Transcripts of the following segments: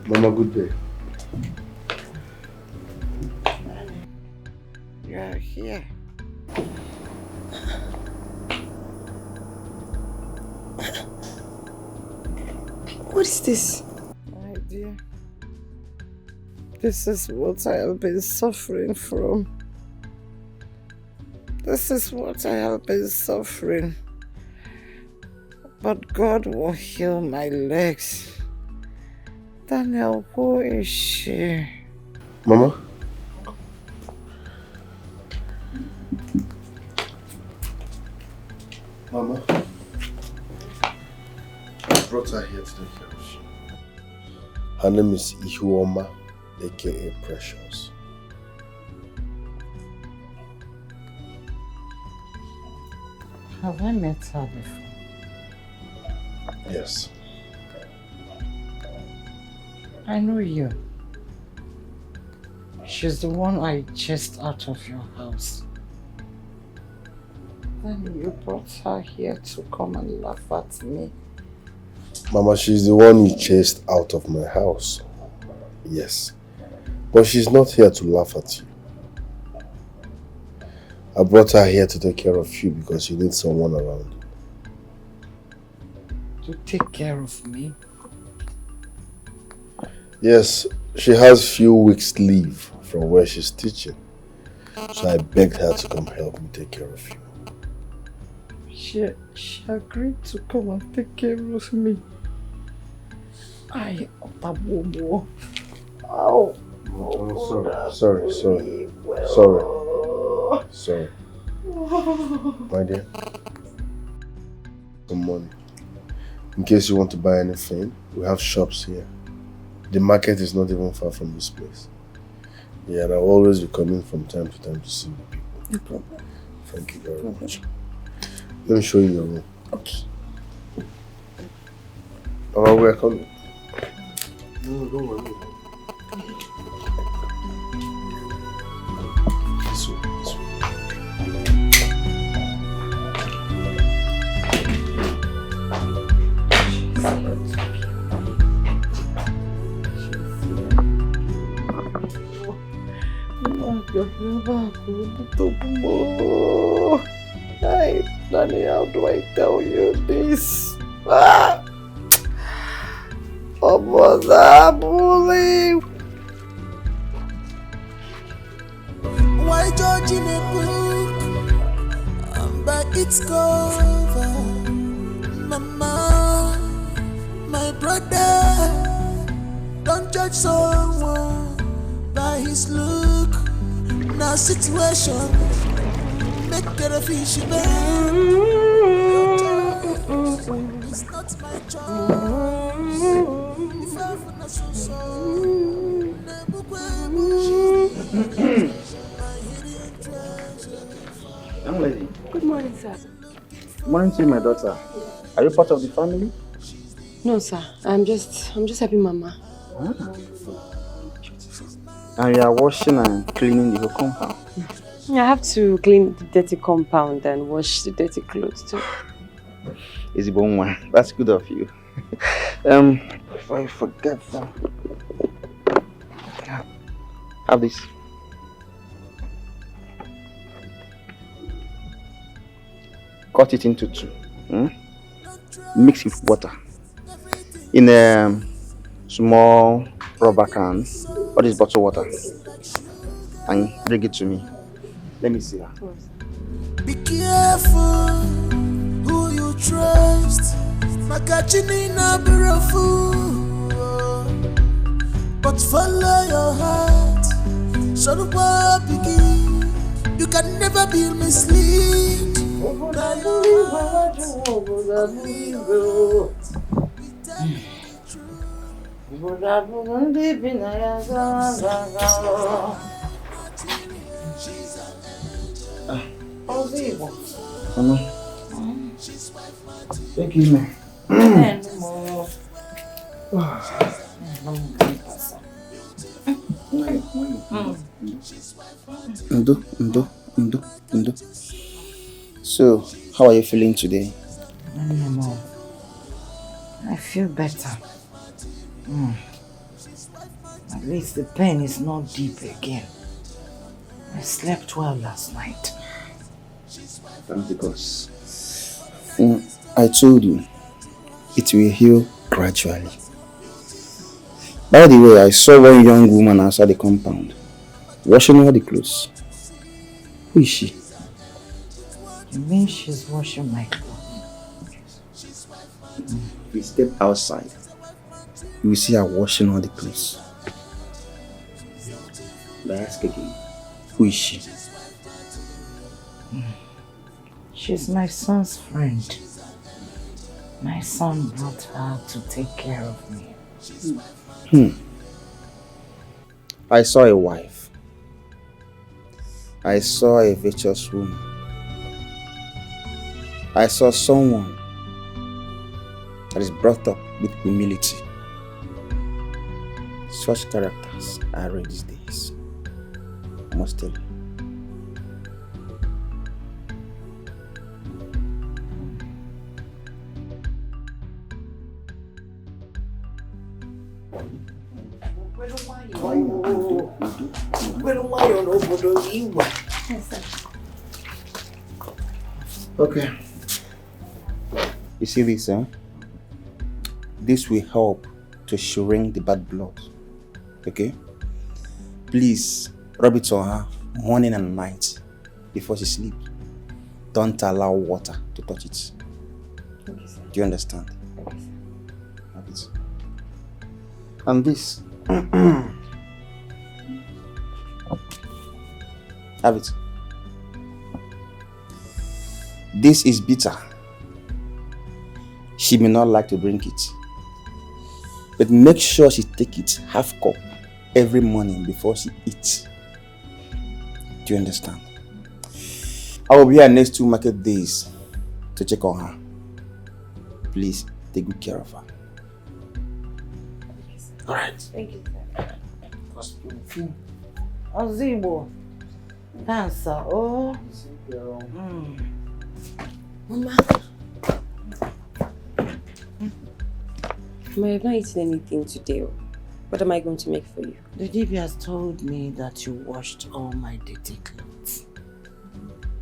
Mama, good day. You are here. What is this? My dear, this is what I have been suffering from. This is what I have been suffering. But God will heal my legs. Daniel, who is she? Mama? Mama? I brought her here to take care of you. Her name is Ihuoma, aka Precious. Have I met her before? Yes. I know you. She's the one I chased out of your house. Then you brought her here to come and laugh at me. Mama, she's the one you chased out of my house. Yes. But she's not here to laugh at you. I brought her here to take care of you because you need someone around you. To take care of me? Yes, she has few weeks leave from where she's teaching. So I begged her to come help me take care of you. She agreed to come and take care of me. Oh, sorry. My dear. Some money. In case you want to buy anything, we have shops here. The market is not even far from this place. Yeah, and I'll always be coming from time to time to see the people. No problem. Thank you very much. Let me show you your room. Okay. Oh, we're coming. No, don't worry. This way. Hey, Danny, how do I tell you this? Ah! Oh, mother, bully! Why judge in a book by its cover? Mama, my brother, don't judge someone by his look. Now situation make get a fish burn. It's not my choice. If I not so Young lady. Good morning, sir. Morning to you, my daughter. Are you part of the family? No, sir. I'm just helping Mama. Ah. And you are washing and cleaning the whole compound. I have to clean the dirty compound and wash the dirty clothes too. Easy bone one. That's good of you. Before I forget that, have this. Cut it into two. Mix it with water. In a small rubber can, or this bottled water. And bring it to me. Let me see that. Be careful who you trust. Makachini na beautiful, but follow your heart. So the world begin. You can never be misled. Mama. Thank you, man. Ndo. So, how are you feeling today? I feel better. At least the pain is not deep again. I slept well last night. Thank God. I told you, it will heal gradually. By the way, I saw one young woman outside the compound, washing all the clothes. Who is she? You mean she's washing my clothes? If you step outside, you will see her washing all the clothes. But I ask again, who is she? She's my son's friend. My son brought her to take care of me. I saw a wife. I saw a virtuous woman. I saw someone that is brought up with humility. Such characters are rare these days. I must tell you. Okay. You see this, huh? This will help to shrink the bad blood. Okay? Please rub it on her morning and night before she sleeps. Don't allow water to touch it. Okay, sir. Do you understand? Okay, sir. Have it. And this. Have it. This is bitter. She may not like to drink it. But make sure she take it half cup every morning before she eats. Do you understand? I will be here next 2 market days to check on her. Please take good care of her. Alright. Thank you, sir. Ozibo. Dancer, oh. Mama. Mama, I've not eaten anything today. What am I going to make for you? The DB has told me that you washed all my dirty clothes.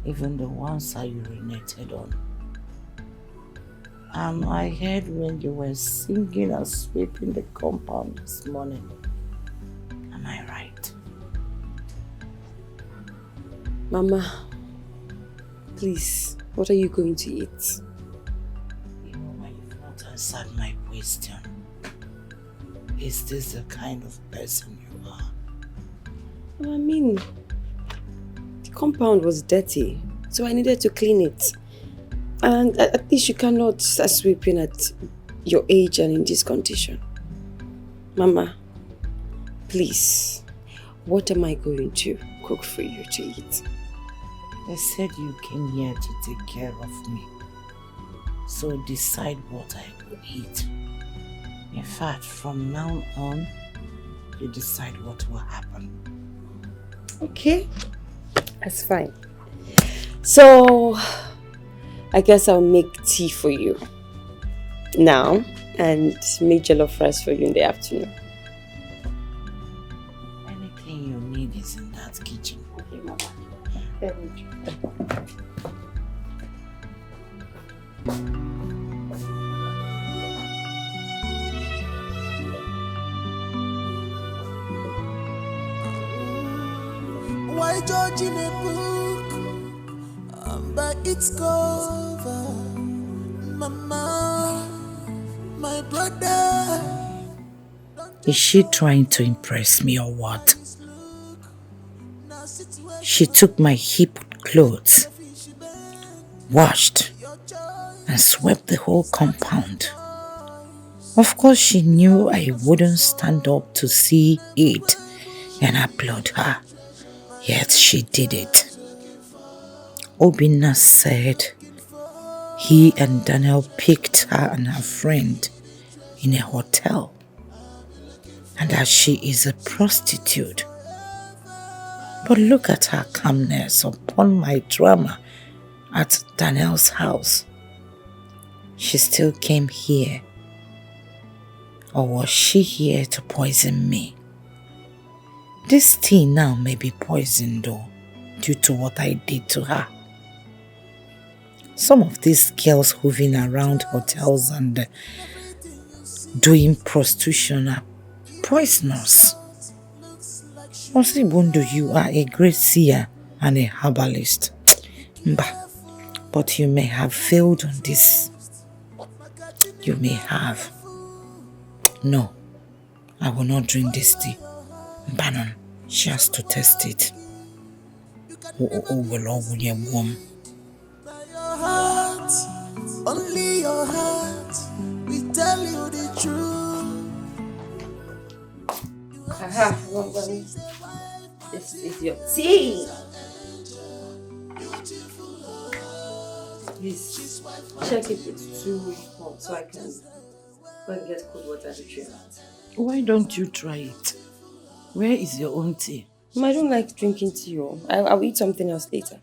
Even the ones I urinated on. And I heard when you were singing and sweeping the compound this morning. Am I right? Mama, please, what are you going to eat? You know why you've not answered my question. Is this the kind of person you are? I mean, the compound was dirty, so I needed to clean it. And at least you cannot start sweeping at your age and in this condition. Mama, please, what am I going to cook for you to eat? They said you came here to take care of me. So decide what I will eat. In fact, from now on, you decide what will happen. Okay, that's fine. So, I guess I'll make tea for you now and make jollof rice for you in the afternoon. Anything you need is in that kitchen. Okay, Mama. Why judge in a book by its cover? Mama, my brother. Is she trying to impress me or what? She took my heaped clothes, washed, and swept the whole compound. Of course, she knew I wouldn't stand up to see it and applaud her. Yet she did it. Obinna said he and Daniel picked her and her friend in a hotel, and that she is a prostitute. But look at her calmness upon my drama at Daniel's house. She still came here. Or was she here to poison me? This tea now may be poisoned though, due to what I did to her. Some of these girls hovering around hotels and doing prostitution are poisonous. Osibundo, you are a great seer and a herbalist. But you may have failed on this. You may have. No, I will not drink this tea. Bannon, she has to test it. Only your heart will tell you the truth. This is your tea. Please check if it's too hot so I can go and get cold water to drink it. Why don't you try it? Where is your own tea? I don't like drinking tea. I'll eat something else later.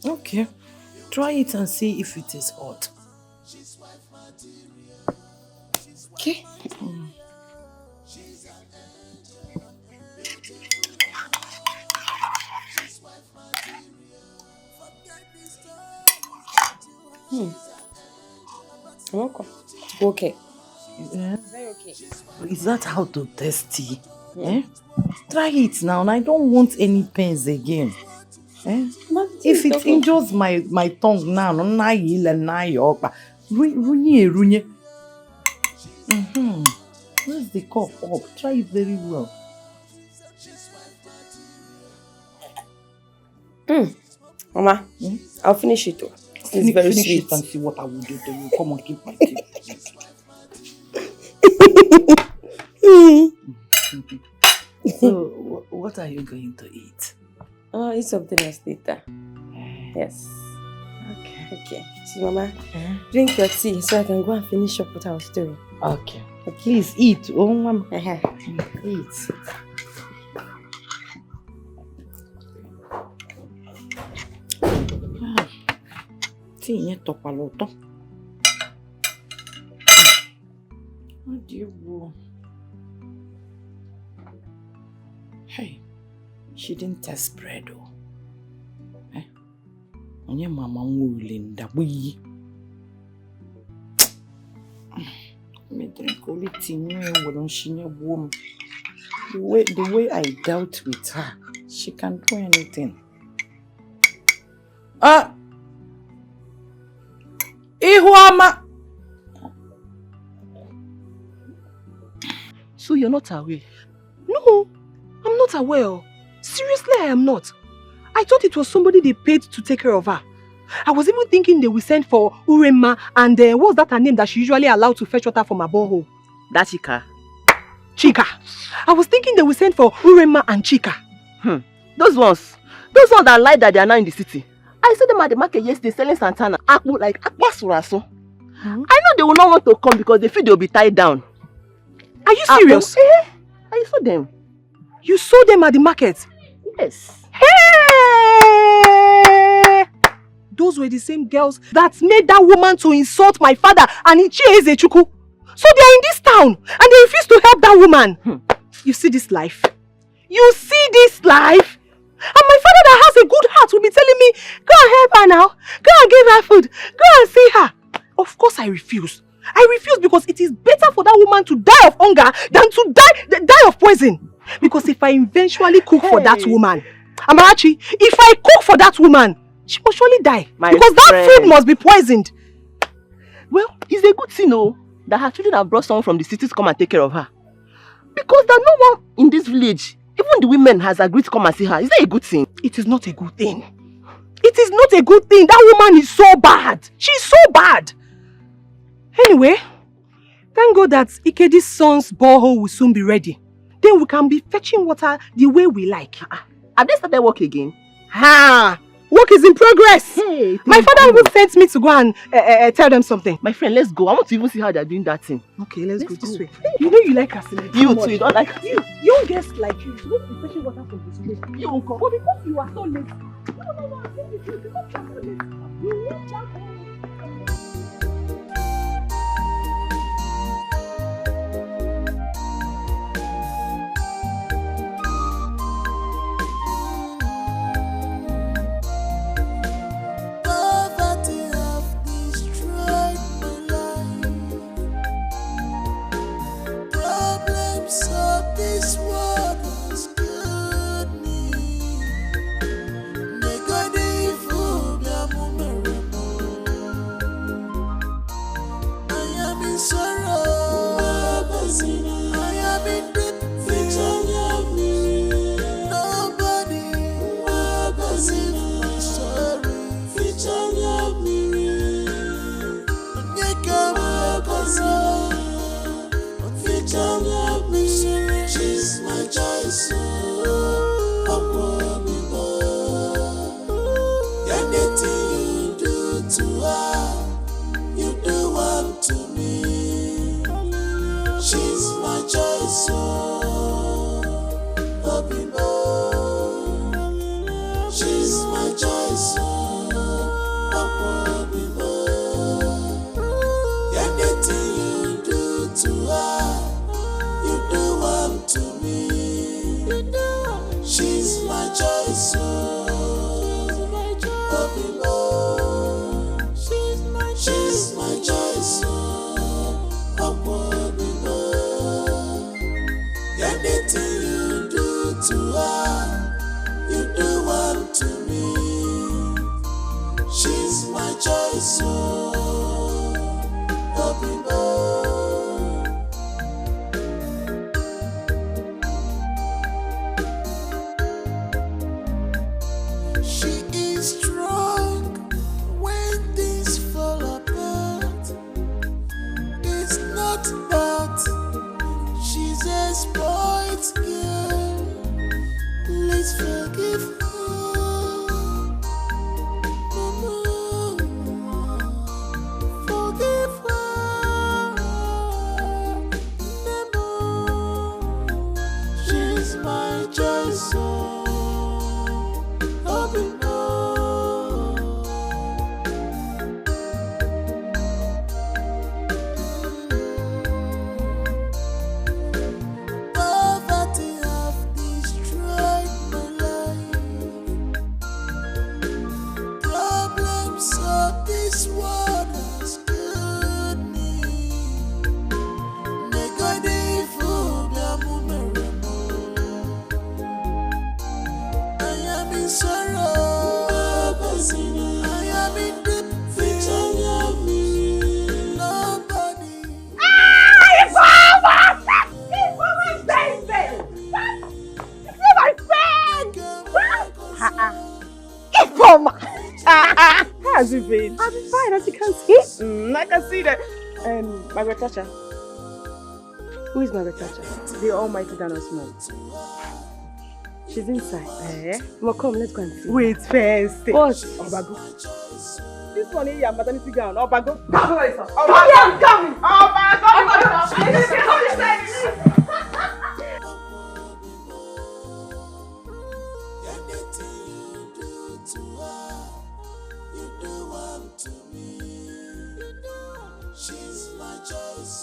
Okay. Try it and see if it is hot. Okay. Okay. Yeah. Very okay. Is that how to test tea? Eh? Try it now, and I don't want any pains again. Eh? If it injures my tongue now, where's the cup up? Try it very well. Mama, I'll finish it too. It's very finish sweet. it and see what I will do to you. Come on, keep my tea. So, what are you going to eat? I'll eat something else later. Yes. Okay. So, Mama, drink your tea so I can go and finish up what I was doing. Okay. Please eat. Oh, Mama. Eat. Tea nye topaloto. What do you want? Hey, she didn't test bread though. Eh? Onye mama ngulinda bui. Me drink only tea when she warm. The way I dealt with her, she can do anything. Ihuama. So you're not aware? No, I'm not aware. Seriously, I am not. I thought it was somebody they paid to take care of her. I was even thinking they will send for Urema and what's that her name that she usually allowed to fetch water from a borehole? That Chika. Chika. I was thinking they will send for Urema and Chika. Those ones that lied that they are now in the city. I saw them at the market yesterday selling Santana. Like Akbasuraso. I know they will not want to come because they feel they will be tied down. Are you serious? I saw them. You saw them at the market? Yes. Hey! Those were the same girls that made that woman to insult my father and Ichie Ezechukwu. So they are in this town and they refuse to help that woman. You see this life? You see this life? And my father that has a good heart will be telling me, go and help her now. Go and give her food. Go and see her. Of course I refuse. I refuse because it is better for that woman to die of hunger than to die of poison. Because if I eventually cook for that woman, Amarachi, if I cook for that woman, she must surely die. Because that food must be poisoned. Well, it's a good thing, that her children have brought someone from the city to come and take care of her. Because there's no one in this village, even the women has agreed to come and see her. Is that a good thing? It is not a good thing. It is not a good thing. That woman is so bad. She's so bad. Anyway, thank God that Ikedi's son's borehole will soon be ready. Then we can be fetching water the way we like. Have they started work again? Work is in progress. Hey, my father even sent me to go and tell them something. My friend, let's go. I want to even see how they're doing that thing. Okay, let's go this way. You know you like Casimir. You too, you don't like you. Young girls like you won't be fetching water from this place. You won't come. But because you are so late. No, I think it's you. Because you are so late. You won't come. please forgive her. Forgive her. She's my choice. Open poverty have destroyed my life. Problems of this world has killed me. I am in sorrow. I am in deep fear. Nobody. How has it been? I'll be fine, as you can see. I can see that. Margaret Thatcher, Who is Margaret Thatcher? the almighty Dana's mom. She's inside. Eh? Well, come, let's go and see. Wait first. What? Obago. This one here, maternity gown. Obago. Come! Anything you do to her, you do unto me. She's my choice.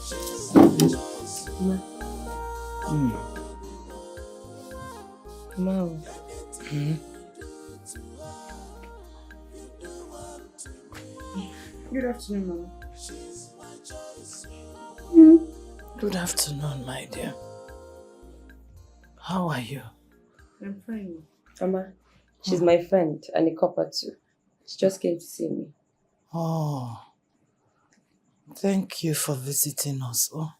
She's my choice. Mom. Good afternoon, Mama. Good afternoon, my dear. How are you? I'm fine. Mama, she's my friend and a copper too. She just came to see me. Oh, thank you for visiting us. Oh,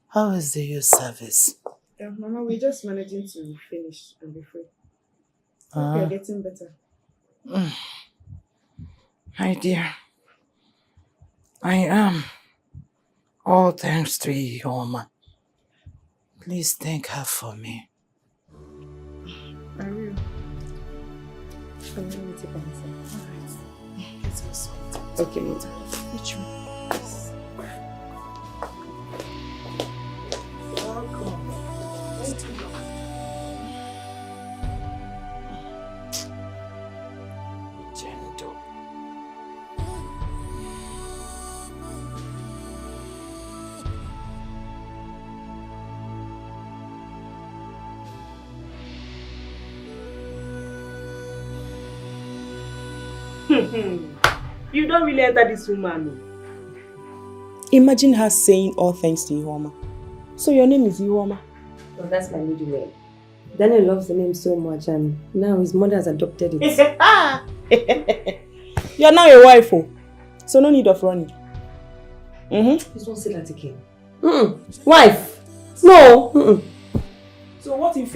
how is the youth service? Yeah, Mama, we're just managing to finish and be free. Ah. We're getting better. My dear, I am. All thanks to Ioma. Please thank her for me. I will. Let me take a listen. Let's go sweet. Okay, Mama. Which one? Gentle. You don't really enter this woman. Imagine her saying all thanks to Ihuoma. So your name is Ihuoma? Oh, that's my middle name. Daniel loves the name so much and now his mother has adopted it. You're now a wife, oh. So no need of running. Please don't say that again. Wife? No. So what if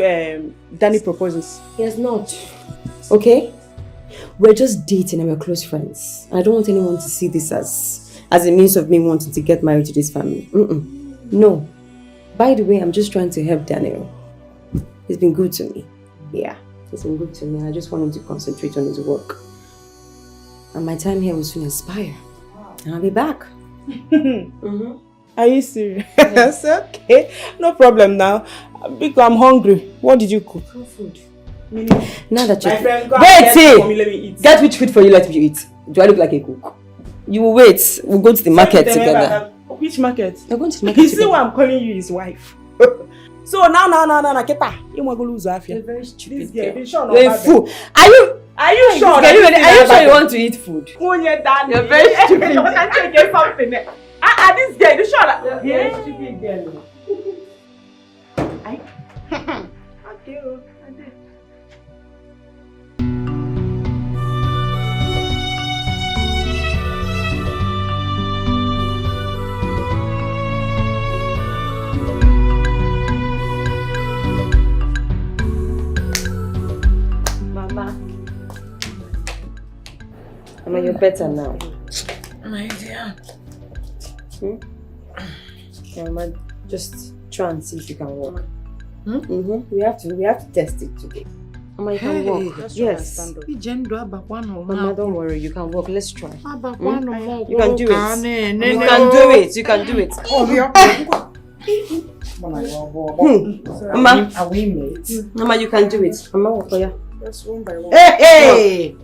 Danny proposes? He has not. Okay? We're just dating and we're close friends. I don't want anyone to see this as a means of me wanting to get married to this family. No. By the way, I'm just trying to help Daniel. He's been good to me. Yeah, he's been good to me. I just want him to concentrate on his work. And my time here will soon expire. And I'll be back. Are you serious? Yes. Okay. No problem now. Because I'm hungry. What did you cook? Food. Now that you're... My friend, go wait! and get for me, let me eat. Get which food for you let me eat. Do I look like a cook? You will wait. We'll go to the market together. Which market? We're going to the market You see together. why I'm calling you his wife? So now, Keta, you want to lose You're Afia. very stupid. This girl, sure You're a fool. Are you sure? Are you sure you want to eat food? You're very stupid. You can't get something. This girl, you sure? You're a stupid girl. Mama, you're better now. My dear. Just try and see if you can walk. We have to test it today. Mama, you can walk. Yes. Mama, don't worry, you can walk. Let's try. You can do it. You can do it. You can do it. Mama, are we mates? Mama, you can do it. Mama, walk for you. Just one by one. Hey!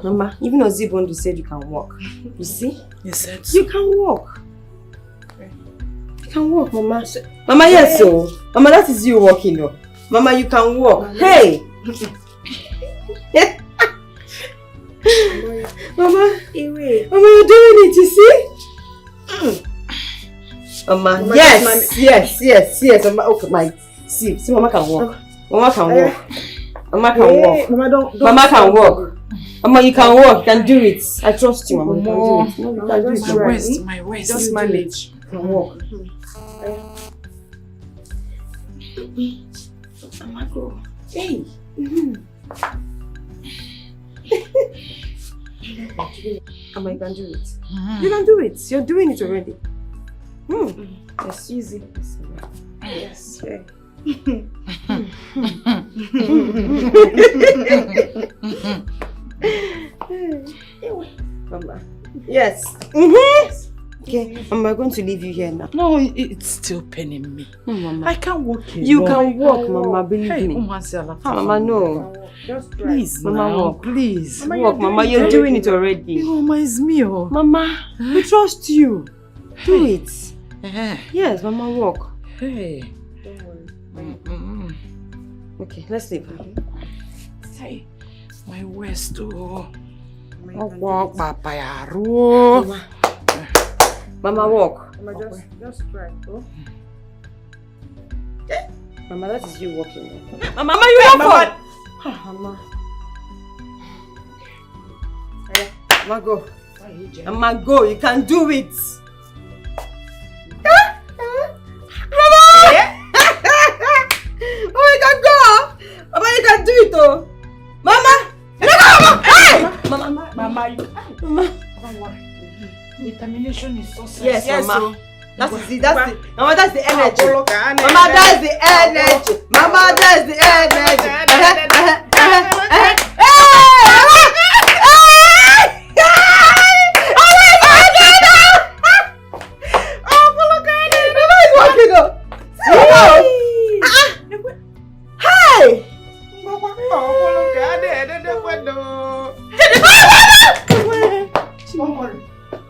Mama, even Ozibondo said you can walk. You see? You said you can walk. You can walk, Mama. Mama, yes, so. Mama, that is you walking, though. Mama, you can walk. Hey! Mama, Mama, you're doing it, you see? Mama, yes. Mama, okay, my see, Mama can walk. Mama can walk. Mama can walk. Mama, don't Mama can walk. Mama, you can walk. You can do it. I trust you, Mama. You can do it. No, you can do it. My waist. Just manage. You can walk. Mama, go. Hey. Mama, you can do it. You can do it. You're doing it already. Yes, easy. Yes. Okay. Mama. Yes. Okay, Mama, I'm going to leave you here now. No, it's still paining me. No, Mama. I can't walk alone. You can walk, Mama, believe me. Mama, no. Just try. Please, Mama, walk. Please. Mama, walk, Mama, you're doing it already. Mama, it's me, oh. Mama, we trust you. Do it. Yes, Mama, walk. Hey. Don't worry. Okay, let's leave. Hey, my waist, oh. Walk, Papa, Mama, walk. Mama, just try. Oh. Mama, that is you walking. Mama, you walk. Mama. Mama, go. Mama, go. You can do it. Mama! Oh, you can go. Mama, you can do it, oh. Mama! Hey! Mama, you don't worry. Determination is so sad. Yes, Mama. So. That's it. Mama, that's the energy. Mama, that's the energy. Mama, that's the energy.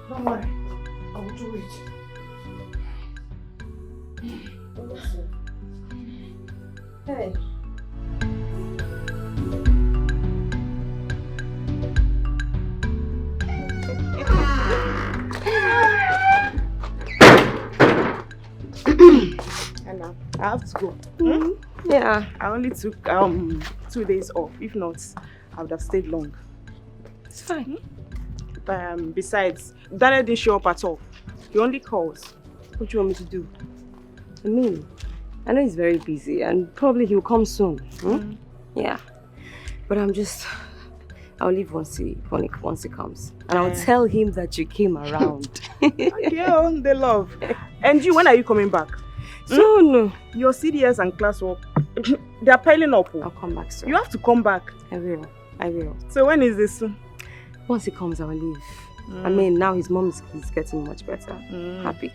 Don't worry. I will do it. Hey. Anna, I have to go. Yeah. I only took 2 days off. If not, I would have stayed long. It's fine. Besides, Daniel didn't show up at all. He only calls. What do you want me to do? I mean, I know he's very busy and probably he'll come soon. Yeah. But I'll leave once he comes. And I'll tell him that you came around. Yeah, they love. And you, when are you coming back? Soon. Your CDS and classwork, they are piling up. I'll come back soon. You have to come back. I will. So when is this? Once he comes, I'll leave. I mean, now his mom is getting much better. Happy.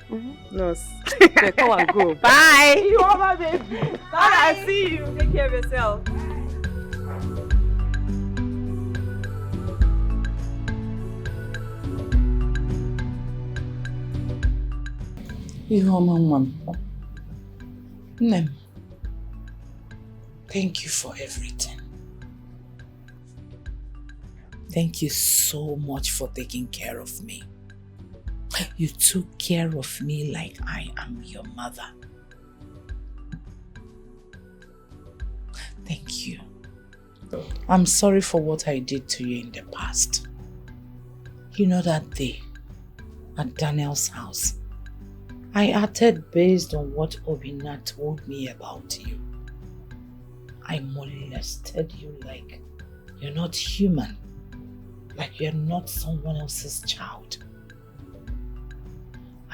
No. Okay, come and go. Bye. You are my baby. Bye. I see you. Take care of yourself. Nem, thank you for everything. Thank you so much for taking care of me. You took care of me like I am your mother. Thank you. I'm sorry for what I did to you in the past. You know that day at Daniel's house, I acted based on what Obina told me about you. I molested you like you're not human, like you're not someone else's child.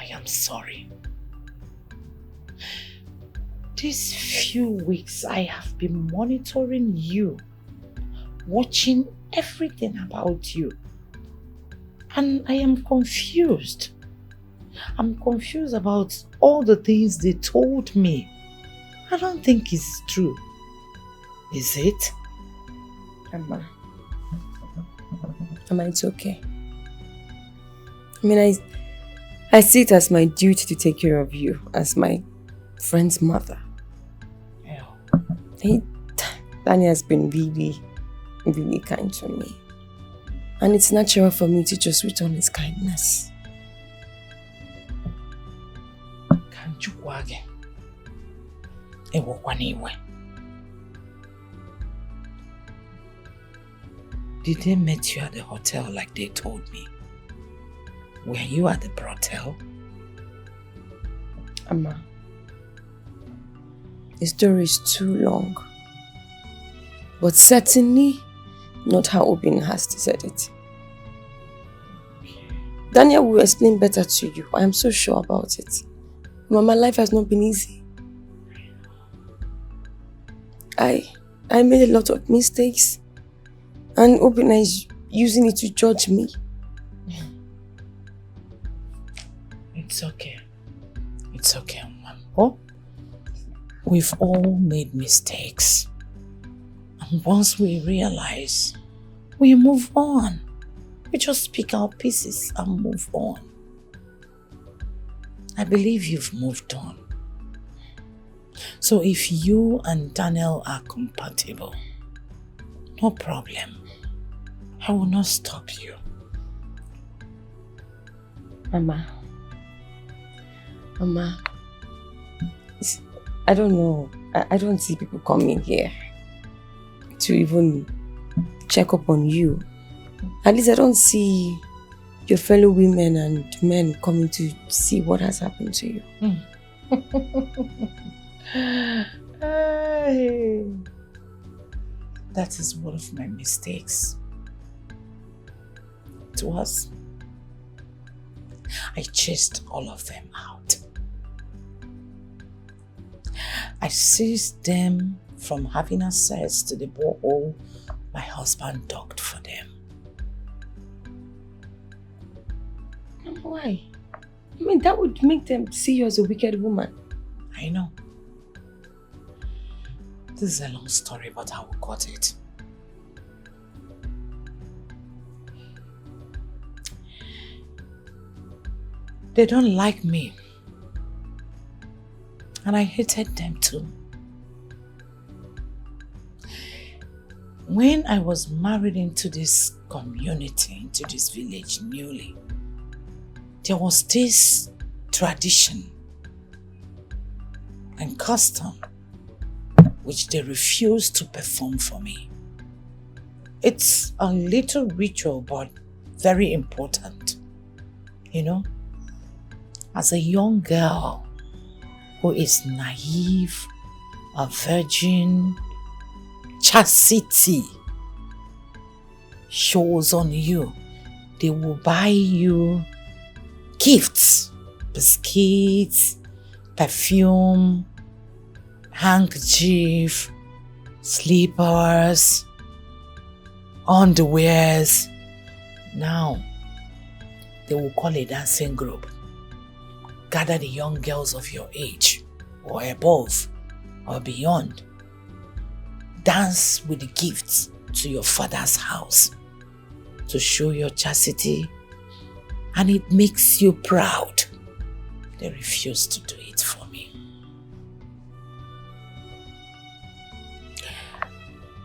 I am sorry. These few weeks I have been monitoring you, watching everything about you. And I am confused. I'm confused about all the things they told me. I don't think it's true. Is it? Amma, it's okay. I mean, I see it as my duty to take care of you as my friend's mother. Yeah. Danny has been really, really kind to me. And it's natural for me to just return his kindness. Can't you go again? Did they meet you at the hotel like they told me? Were you at the brothel? Amma, the story is too long. But certainly not how Obin has said it. Daniel will explain better to you. I am so sure about it. But my life has not been easy. I made a lot of mistakes. And Obina is using it to judge me. It's okay. It's okay, Mom. Oh, we've all made mistakes. And once we realize, we move on. We just pick our pieces and move on. I believe you've moved on. So if you and Daniel are compatible, no problem. I will not stop you. Mama, I don't know. I don't see people coming here to even check up on you. At least I don't see your fellow women and men coming to see what has happened to you. That is one of my mistakes. It was. I chased all of them out. I seized them from having access to the borehole my husband dug for them. Why? I mean, that would make them see you as a wicked woman. I know. This is a long story, but I will cut it. They don't like me. And I hated them too. When I was married into this community, into this village newly, there was this tradition and custom which they refused to perform for me. It's a little ritual, but very important. You know, as a young girl who is naive, a virgin, chastity shows on you. They will buy you gifts, biscuits, perfume, handkerchief, slippers, underwears. Now, they will call a dancing group. Gather the young girls of your age, or above, or beyond. Dance with the gifts to your father's house to show your chastity, and it makes you proud. They refuse to do it for me.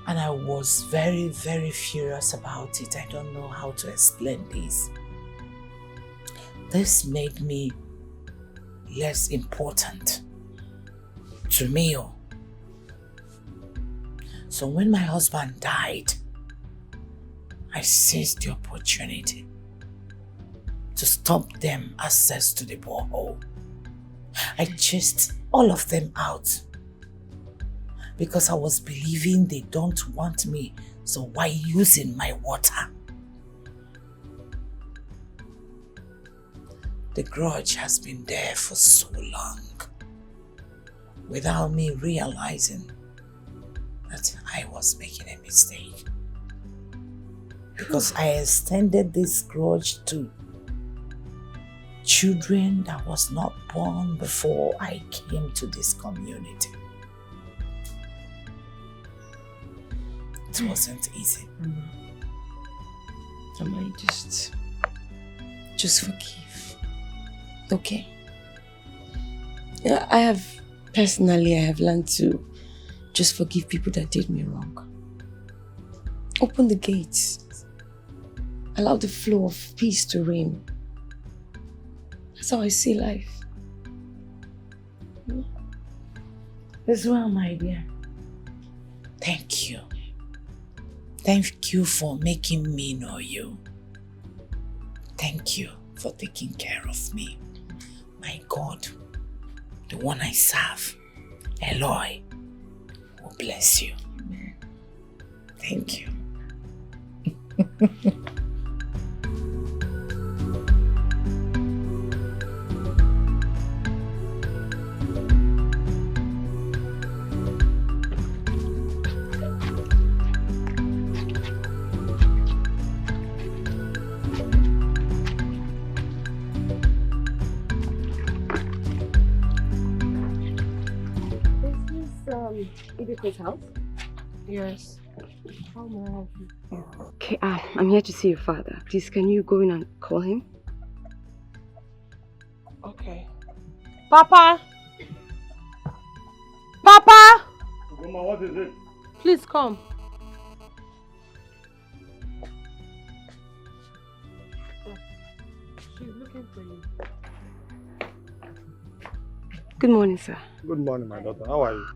And I was very, very furious about it. I don't know how to explain this. This made me less important to me. So when my husband died, I seized the opportunity to stop them access to the borehole. I chased all of them out because I was believing they don't want me, so why using my water? The grudge has been there for so long without me realizing that I was making a mistake. Because I extended this grudge to children that was not born before I came to this community. It wasn't easy. Mama, just forgive. Okay? Yeah, I have learned to just forgive people that did me wrong. Open the gates. Allow the flow of peace to reign. That's how I see life. As well, my dear. Thank you. Thank you for making me know you. Thank you for taking care of me. My God, the one I serve, Eloi, will bless you. Thank you. His house? Yes. How may I help you? Okay, I'm here to see your father. Please, can you go in and call him? Okay. Papa! Papa! Grandma, what is it? Please come. She's looking for you. Good morning, sir. Good morning, my daughter. How are you?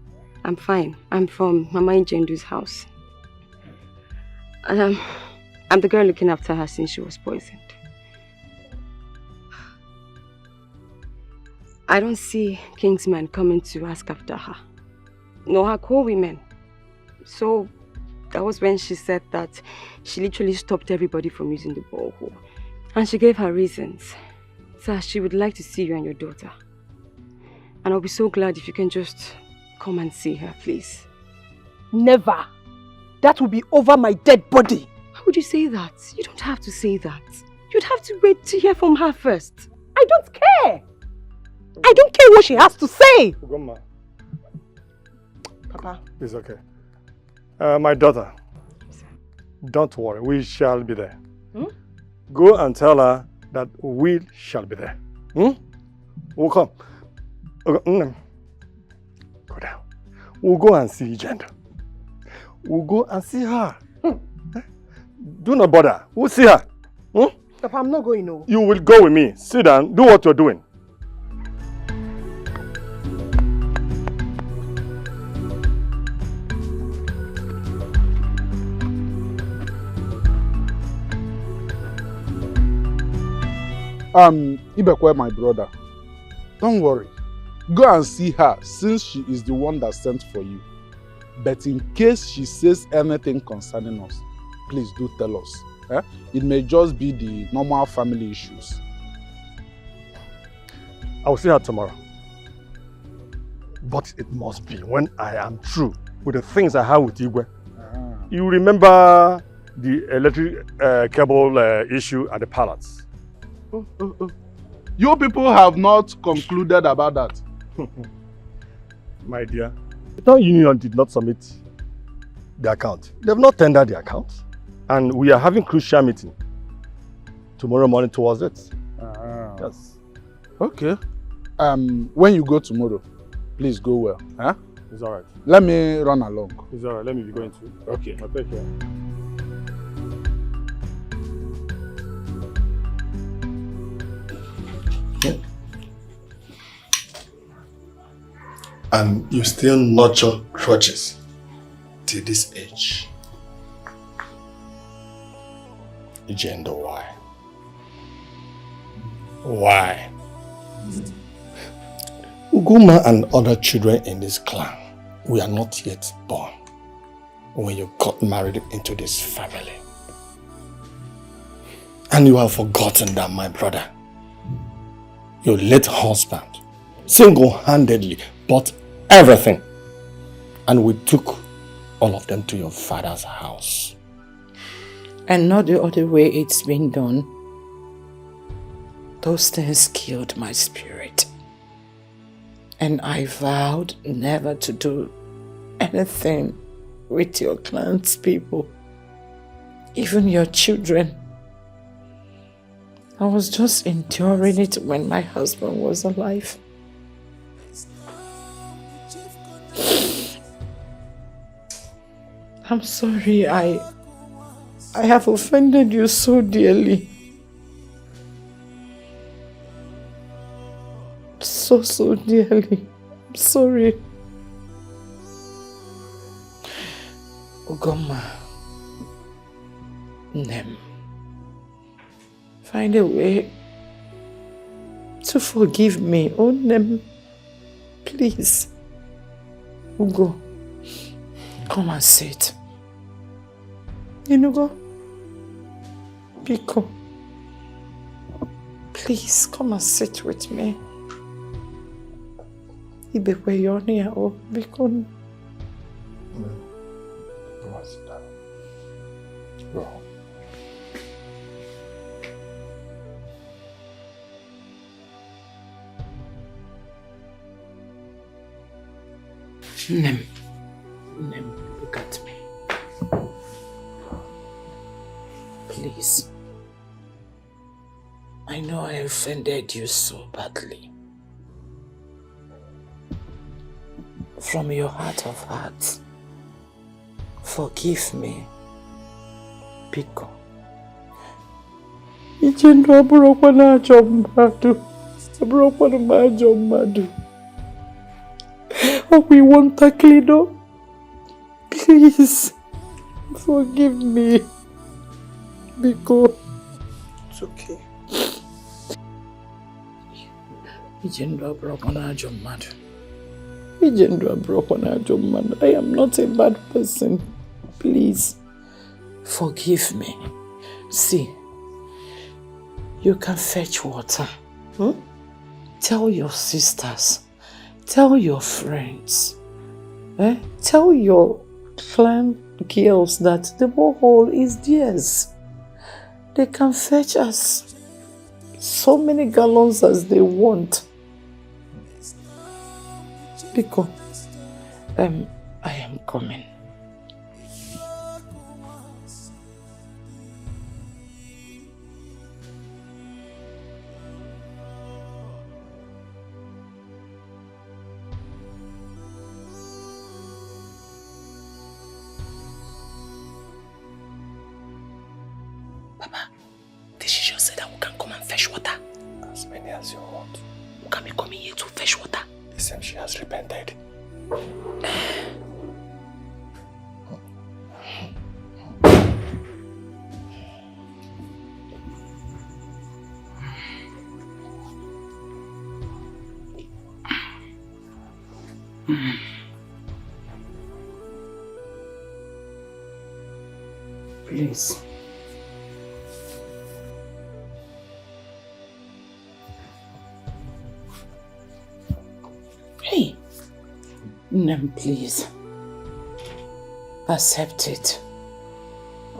I'm fine. I'm from Mama Injendu's house. And I'm the girl looking after her since she was poisoned. I don't see Kingsman coming to ask after her. No, her co-women. So that was when she said that she literally stopped everybody from using the borehole. And she gave her reasons. Sir, she would like to see you and your daughter. And I'll be so glad if you can just come and see her, please. Never. That will be over my dead body. Why would you say that? You don't have to say that. You'd have to wait to hear from her first. I don't care. I don't care what she has to say. Grandma, Papa. it's okay. My daughter, don't worry. We shall be there. Go and tell her that we shall be there. We'll come. Go down. We'll go and see Jenda. We'll go and see her. Do not bother. We'll see her. Papa, I'm not going, no. You will go with me. Sit down. Do what you're doing. Ibekwe, my brother, don't worry. Go and see her since she is the one that sent for you. But in case she says anything concerning us, please do tell us. It may just be the normal family issues. I will see her tomorrow. But it must be when I am through with the things I have with Igwe. You remember the electric cable issue at the palace? You people have not concluded about that. My dear, the town union did not submit the account. They have not tendered the account. And we are having crucial meeting tomorrow morning towards it. Yes. Okay. When you go tomorrow, please go well. Huh? It's all right. Let me run along. It's all right. Let me be going too. Okay. I'll take care. And you still nurture grudges till this age. Agenda, why? Why? Uguma and other children in this clan, we are not yet born when you got married into this family. And you have forgotten that, my brother. your late husband single-handedly bought everything, and we took all of them to your father's house. And not the other way it's been done. Those things killed my spirit. And I vowed never to do anything with your clan's people. Even your children. I was just enduring it when my husband was alive. I'm sorry, I have offended you so dearly. So dearly. I'm sorry. Ugoma. Nem. Find a way to forgive me. Oh, Nem. Please. Ugo. Come and sit. Inugo. Biko. Please, come and sit with me. Ibekwe yoni ya o Biko. Come on, sit down. Go. Nem, look at me. Please. I know I offended you so badly. From your heart of hearts, forgive me. Biko. Ichendu aburokwa na ajo mmadu. Aburokwa na ajo mmadu. Oh, we want to clean up. Please, forgive me. Biko. It's okay. Ichendu aburokwa na ajo mmadu. I am not a bad person. Please, forgive me. See, you can fetch water. Tell your sisters. Tell your friends. Tell your clan girls that the borehole is theirs. They can fetch us so many gallons as they want. Biko, I am coming. Papa, did she just say that we can come and fetch water? As many as you want. We can be coming here to fetch water. Listen, she has repented. Please. Hey, Nem, please. Accept it.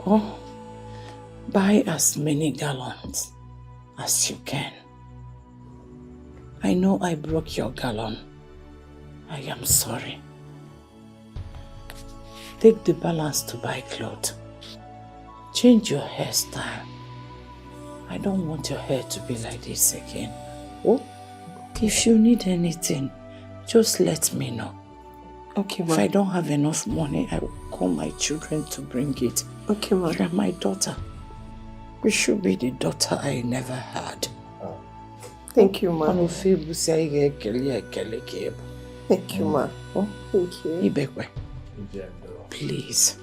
Oh, buy as many gallons as you can. I know I broke your gallon. I am sorry. Take the balance to buy clothes. Change your hairstyle. I don't want your hair to be like this again. Oh, if you need anything, just let me know. Okay, ma. If I don't have enough money, I will call my children to bring it. Okay, ma. You're my daughter. You should be the daughter I never had. Thank you, ma. Thank you, ma. Oh, thank you. Ibekwe. Please.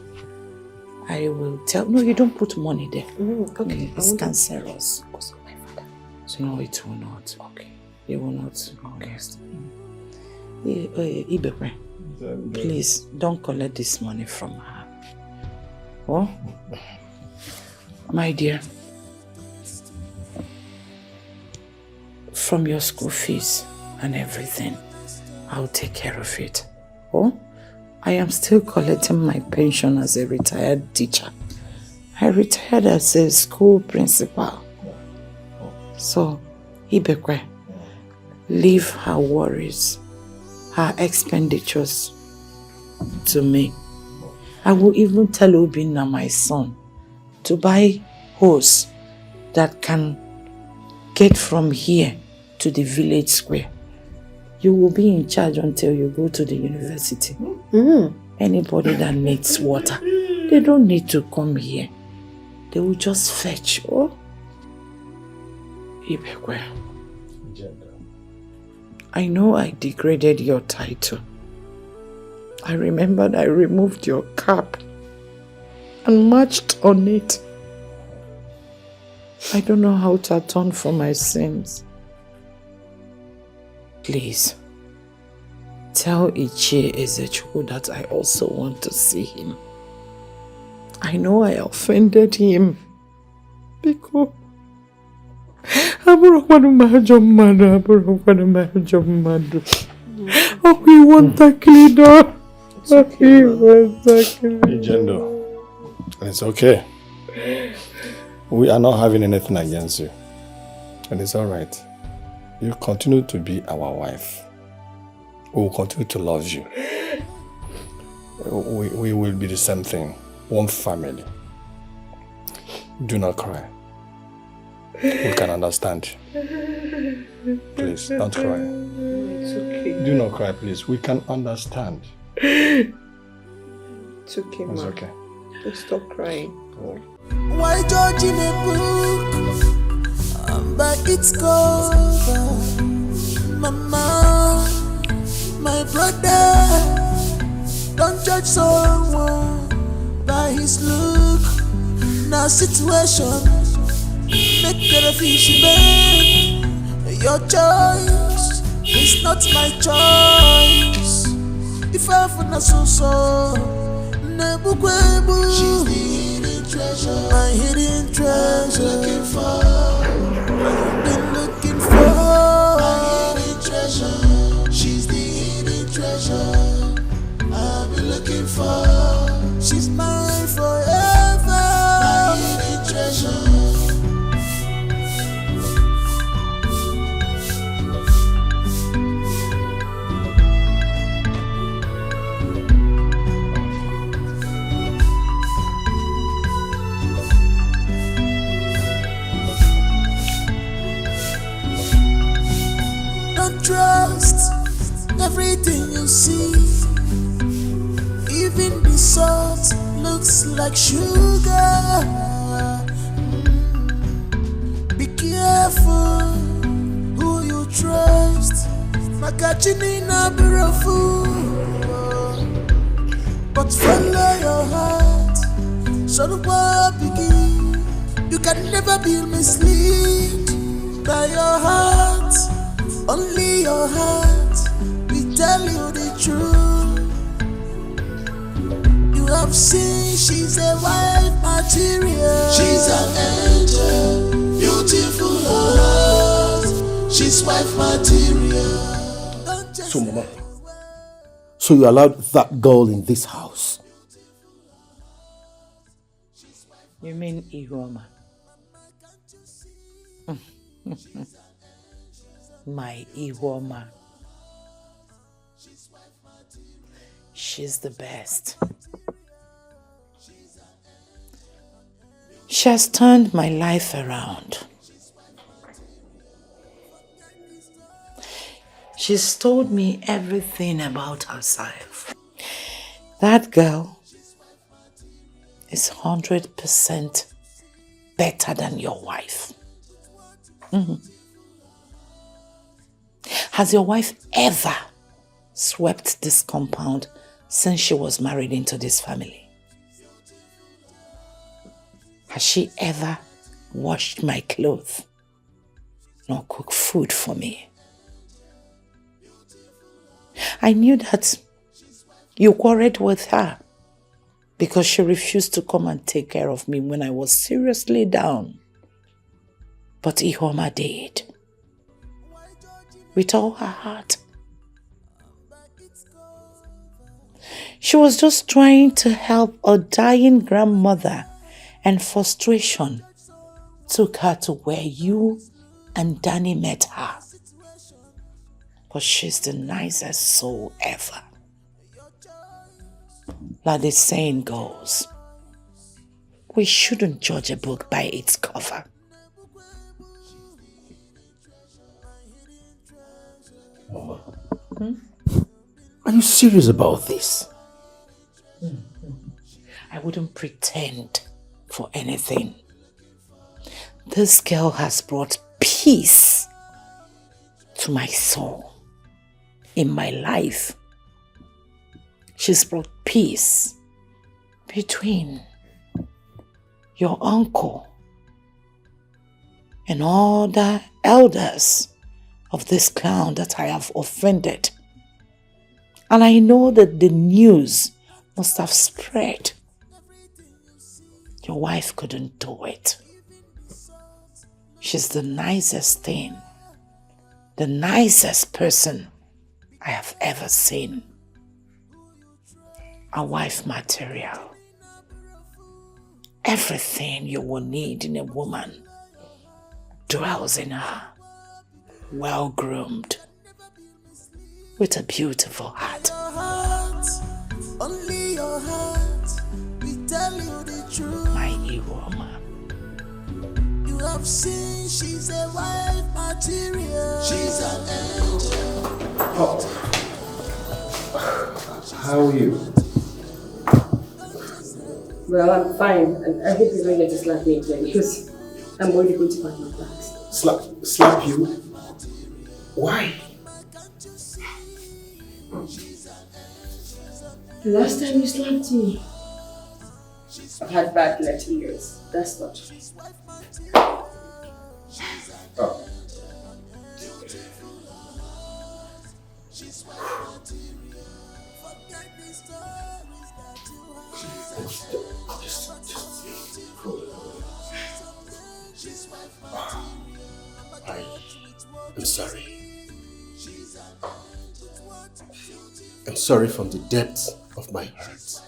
I will tell. No, you don't put money there. Okay. It's cancerous. No, it will not. Okay. It will not. Okay. Ibekwe, please don't collect this money from her. Oh, my dear. from your school fees and everything, I'll take care of it. Oh, I am still collecting my pension as a retired teacher. I retired as a school principal. So, Ibekwe, leave her worries, her expenditures to me. I will even tell Obinna, my son, to buy hose that can get from here to the village square. You will be in charge until you go to the university. Anybody that needs water, they don't need to come here. They will just fetch. Oh, Ibekwe, I know I degraded your title. I remembered I removed your cap and marched on it. I don't know how to atone for my sins. Please, tell Ichie Ezechukwu that I also want to see him. I know I offended him because oh, we want a cleaner. Ijendo, it's okay. We are not having anything against you. And it's alright. You continue to be our wife. We will continue to love you. We will be the same thing. One family. Do not cry. We can understand. Please, don't cry. It's okay. Do not cry, please. We can understand. It's okay, It's Ma. okay. Just stop crying. Why judge in a book by its cover? Mama, my brother, don't judge someone by his look. Now situation make the fish bend. Your choice is not my choice. If I find a so she's the hidden treasure, my hidden treasure. I've been looking for my hidden treasure. She's the hidden treasure I've been looking for. She's mine forever, my hidden treasure. Trust everything you see. Even the salt looks like sugar. Be careful who you trust. Makachini beautiful, but follow your heart. So the world begin. You can never be misled by your heart. Only your heart will tell you the truth. You have seen she's a wife material. She's an angel, beautiful heart. She's wife material. So, Mama, so you allowed that girl in this house? You mean Ihuoma? My Ihuoma. She's the best. She has turned my life around. She's told me everything about herself. That girl is 100% better than your wife. Has your wife ever swept this compound since she was married into this family? Has she ever washed my clothes nor cooked food for me? I knew that you quarreled with her because she refused to come and take care of me when I was seriously down. But Ihuoma did. with all her heart. She was just trying to help a dying grandmother, and frustration took her to where you and Danny met her. But she's the nicest soul ever. Like the saying goes, we shouldn't judge a book by its cover. Mama, are you serious about this? I wouldn't pretend for anything. This girl has brought peace to my soul, in my life. She's brought peace between your uncle and all the elders of this clan that I have offended. And I know that the news must have spread. Your wife couldn't do it. She's the nicest thing, the nicest person I have ever seen. A wife material. Everything you will need in a woman dwells in her. Well-groomed, with a beautiful heart. Only your heart, we tell you the truth. My woman. You have seen she's a wife material. She's an angel. Oh. How are you? Well, I'm fine. And I hope you don't get to slap me again because I'm already going to pack my bags. Slap you? Why? The last time you slapped me, I've had bad left ears. That's not. Oh. I'm sorry. I'm sorry from the depths of my heart.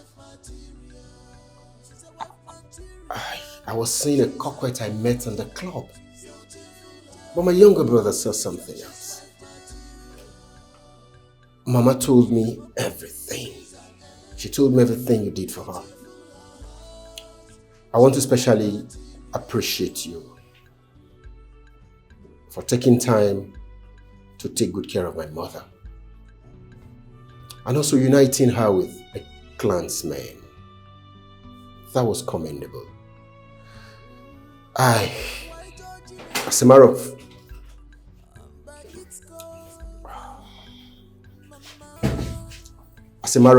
I was seeing a coquette I met in the club. But my younger brother saw something else. Mama told me everything. She told me everything you did for her. I want to especially appreciate you for taking time to take good care of my mother. And also uniting her with a clansman. That was commendable. As a matter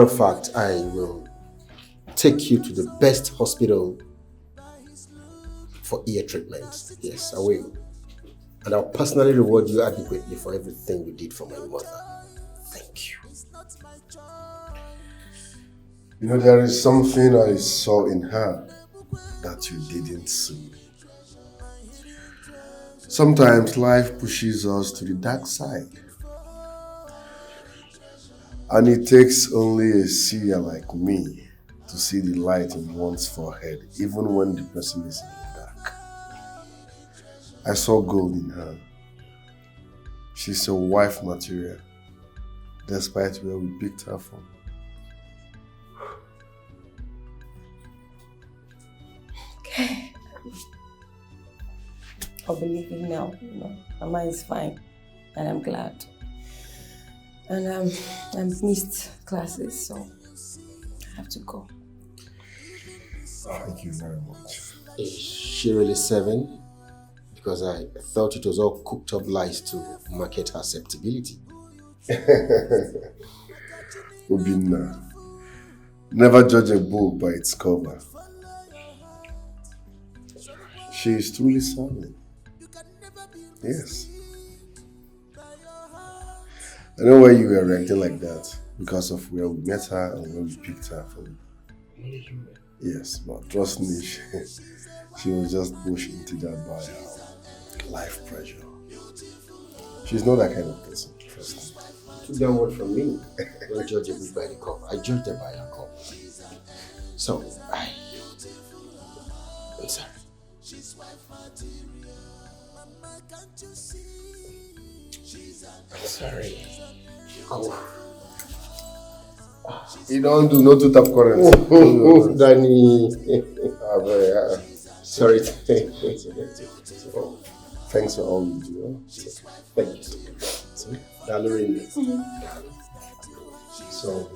of fact, I will take you to the best hospital for ear treatment. Yes, I will. And I'll personally reward you adequately for everything you did for my mother. Thank you. You know, there is something I saw in her that you didn't see. Sometimes life pushes us to the dark side. And it takes only a seer like me to see the light in one's forehead, even when the person is in the dark. I saw gold in her. She's a wife material, despite where we picked her from. Okay. I'll believe it now. You know, Mama is fine, and I'm glad. And I missed classes, so I have to go. Thank you very much. Is she really 7? Because I thought it was all cooked up lies to market her acceptability. Obinna, never judge a book by its cover. She is truly solid. Yes. I know why you were reacting like that, because of where we met her and where we picked her from. Yes, but trust me, she was just pushed into that by her life pressure. She's not that kind of person, trust me. Took that word from me. Don't judge a book by the cover. I judge them by a cover. So, I'm sorry. I'm sorry. Oh. You don't do no to tap current. Danny. Sorry. Thanks for all you do. Thank you. Sorry. Darling. So.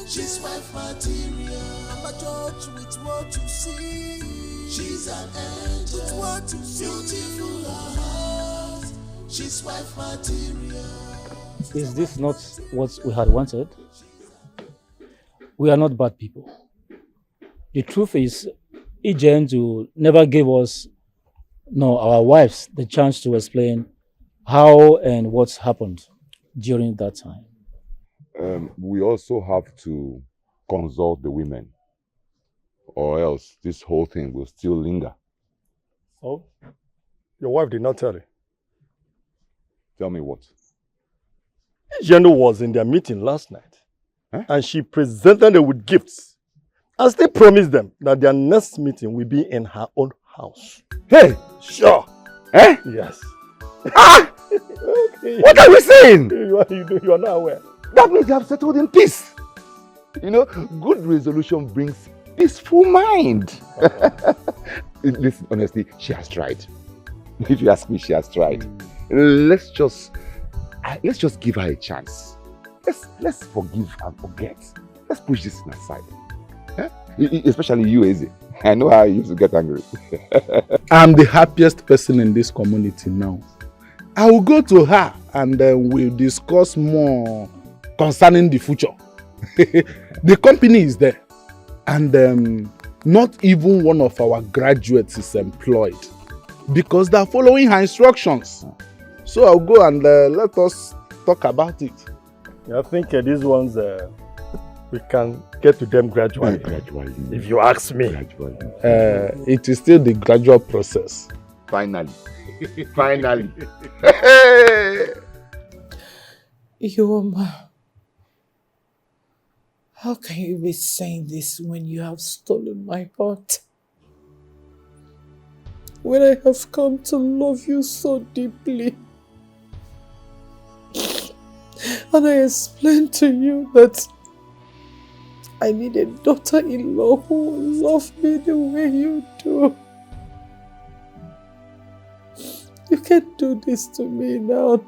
She's wife material. I'm a judge with what you see. She's an angel with what you see. Beautiful heart. She's wife material. Is this not what we had wanted? We are not bad people. The truth is, Ijendu never gave us, our wives, the chance to explain how and what happened during that time. We also have to consult the women, or else this whole thing will still linger. So, your wife did not tell you? Tell me what? Jeno was in their meeting last night, and she presented them with gifts, and still promised them that their next meeting will be in her own house. Hey! Sure. Yes. Ah! Okay. What are we saying? You are not aware. That means they have settled in peace. Good resolution brings peaceful mind. Listen, honestly, she has tried. If you ask me, she has tried. Let's just give her a chance. Let's forgive and forget. Let's push this aside. Especially you, Eze. I know how you used to get angry. I'm the happiest person in this community now. I will go to her and we'll discuss more concerning the future. The company is there, and not even one of our graduates is employed because they're following her instructions. So I'll go and let us talk about it. I think these ones, we can get to them gradually. Gradually. If you ask me. Gradually. It is still the gradual process. Finally. Finally. Ioma, how can you be saying this when you have stolen my heart? When I have come to love you so deeply. And I explained to you that I need a daughter-in-law who will love me the way you do. You can't do this to me now.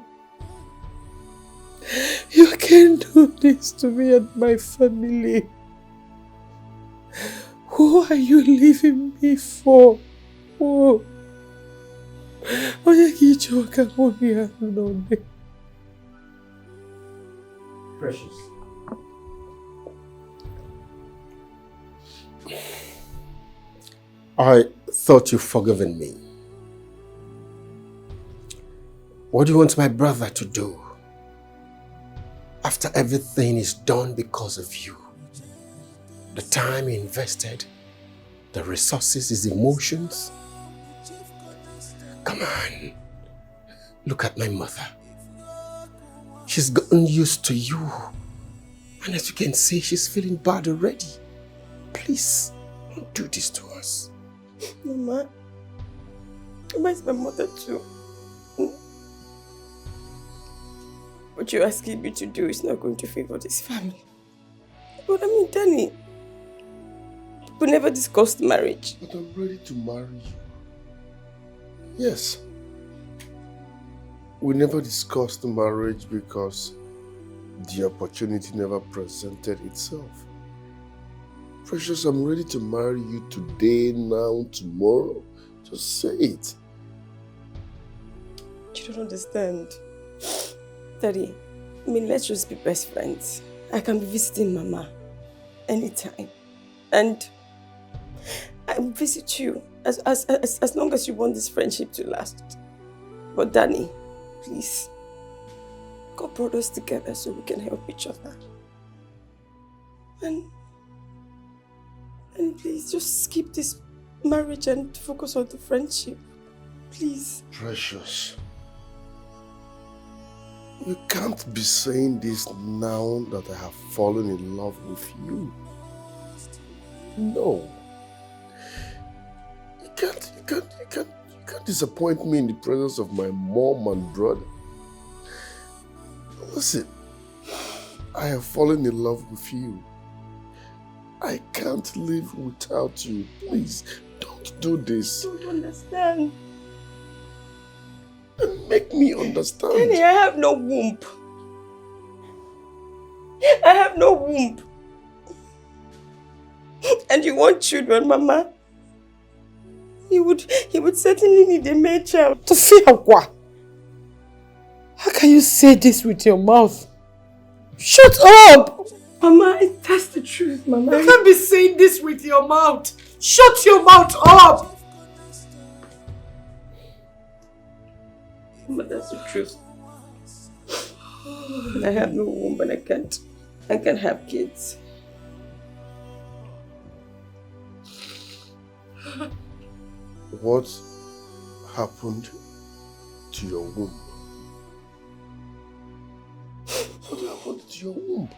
You can't do this to me and my family. Who are you leaving me for? Who? Precious. I thought you'd forgiven me. What do you want my brother to do? After everything is done because of you. The time he invested, the resources, his emotions. Come on. Look at my mother. She's gotten used to you. And as you can see, she's feeling bad already. Please, don't do this to us. Mama, is my mother too? What you're asking me to do is not going to favor this family. But I mean, Danny, we never discussed marriage. But I'm ready to marry you. Yes. We never discussed marriage because the opportunity never presented itself. Precious, I'm ready to marry you today, now, tomorrow. Just say it. You don't understand. Daddy, I mean, let's just be best friends. I can be visiting Mama anytime. And I will visit you as long as you want this friendship to last. But Danny, please, God brought us together so we can help each other. And please, just skip this marriage and focus on the friendship. Please. Precious. You can't be saying this now that I have fallen in love with you. No. You can't disappoint me in the presence of my mom and brother. Listen, I have fallen in love with you. I can't live without you. Please, don't do this. I don't understand. And make me understand. Kenny, I have no womb. I have no womb. And you want children, Mama? He would certainly need a male child. Tofiakwa, how can you say this with your mouth? Shut up! Mama, that's the truth, Mama. You can't be saying this with your mouth. Shut your mouth up! Mama, that's the truth. I have no womb and I can't have kids. What happened to your womb? What happened to your womb?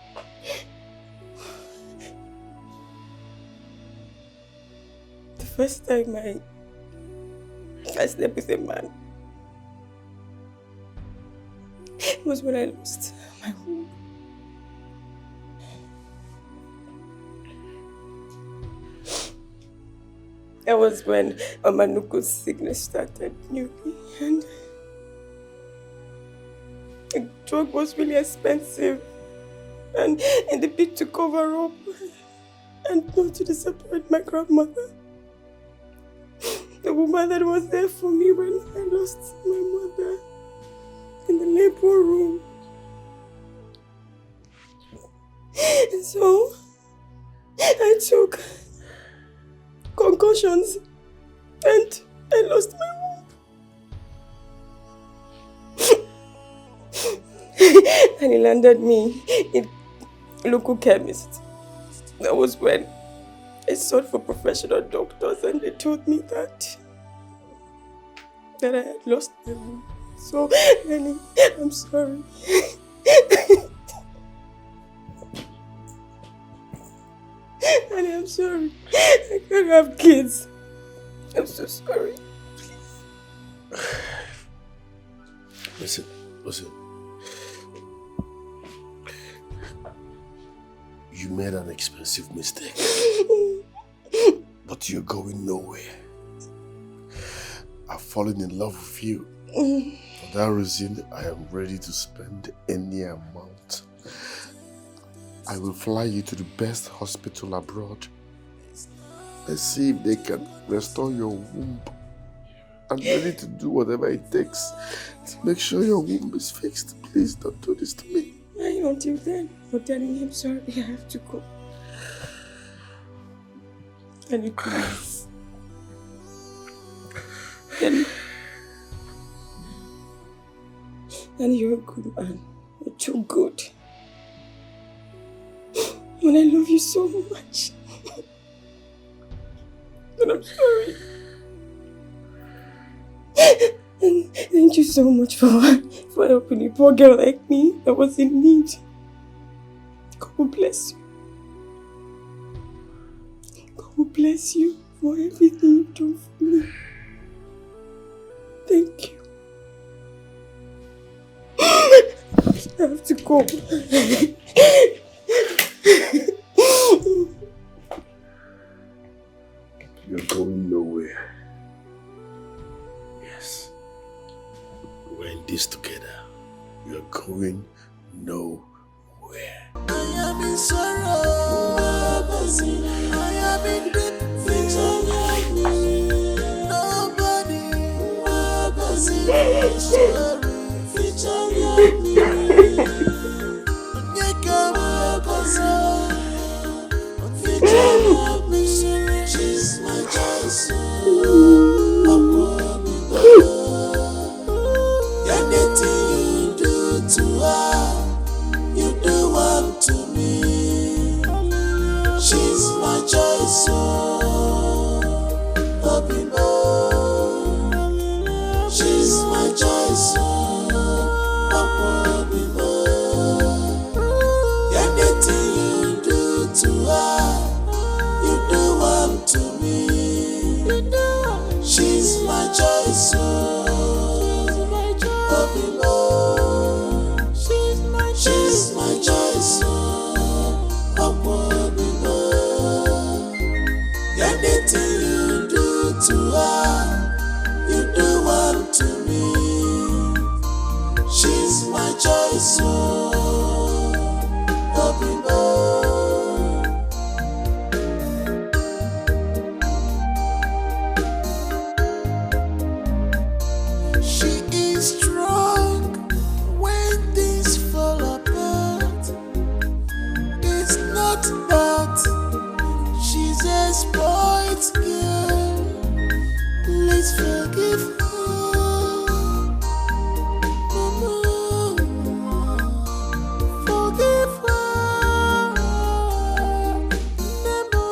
The first time I slept with a man was when I lost my womb. That was when Amanuku's sickness started newly, and the drug was really expensive. And in the bid to cover up and not to disappoint my grandmother, the woman that was there for me when I lost my mother in the labor room. And so I took concussions and I lost my womb. And he landed me in local chemist. That was when I sought for professional doctors and they told me that I had lost my womb. So, Lenny, I'm sorry. Lenny, I'm sorry. I can't have kids. I'm so sorry. Please. Listen. You made an expensive mistake. But you're going nowhere. I've fallen in love with you. For that reason, I am ready to spend any amount. I will fly you to the best hospital abroad. Let's see if they can restore your womb. I'm ready to do whatever it takes to make sure your womb is fixed. Please don't do this to me. Until then, but darling, I'm sorry, I have to go. Can you please? And you're a good man. You're too good. And I love you so much. And I'm sorry. And thank you so much for helping a poor girl like me that was in need. God will bless you. God will bless you for everything you've done for me. Thank you. I have to go. You're going nowhere. Yes. We're in this together. You're going nowhere. I am in sorrow. I am in deep she's my choice. Anything you do to her, you do one to me. She's my choice. to her, you do one to me. She's my choice, oh, open She is strong when things fall apart. It's not that she's a spoiled girl. Let's forgive her. Mama, forgive her. Mama,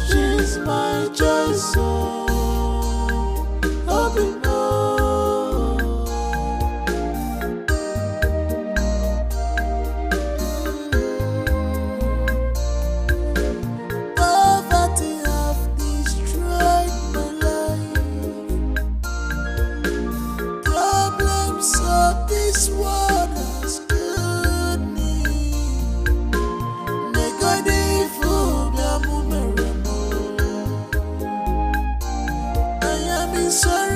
she's my choice. Open Poverty have destroyed my life. Problems of this world has killed me. I am in sorrow.